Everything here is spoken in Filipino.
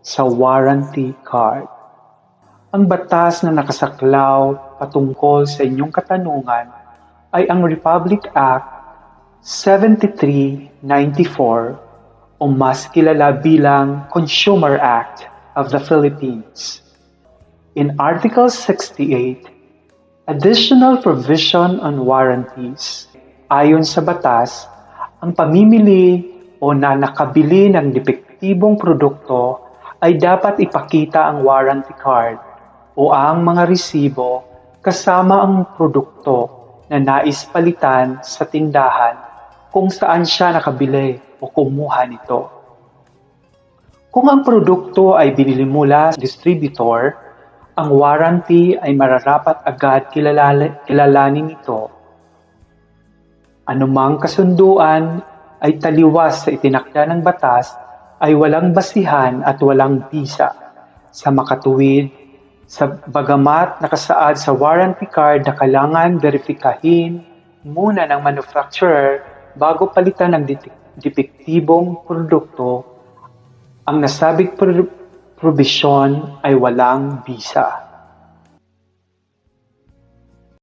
sa warranty card. Ang batas na nakasaklaw patungkol sa inyong katanungan ay ang Republic Act 7394 o mas kilala bilang Consumer Act of the Philippines. In Article 68, Additional Provision on Warranties, ayon sa batas, ang pamimili o na nakabili ng depektibong produkto ay dapat ipakita ang warranty card o ang mga resibo kasama ang produkto na nais palitan sa tindahan kung saan siya nakabili o kumuha nito. Kung ang produkto ay binili mula sa distributor, ang warranty ay mararapat agad kilalanin ito. Anumang kasunduan ay taliwas sa itinakda ng batas ay walang basihan at walang bisa. Sa makatuwid, sa bagamat nakasaad sa warranty card na kailangan verifikahin muna ng manufacturer bago palitan ng depektibong produkto, ang nasabing probisyon ay walang bisa.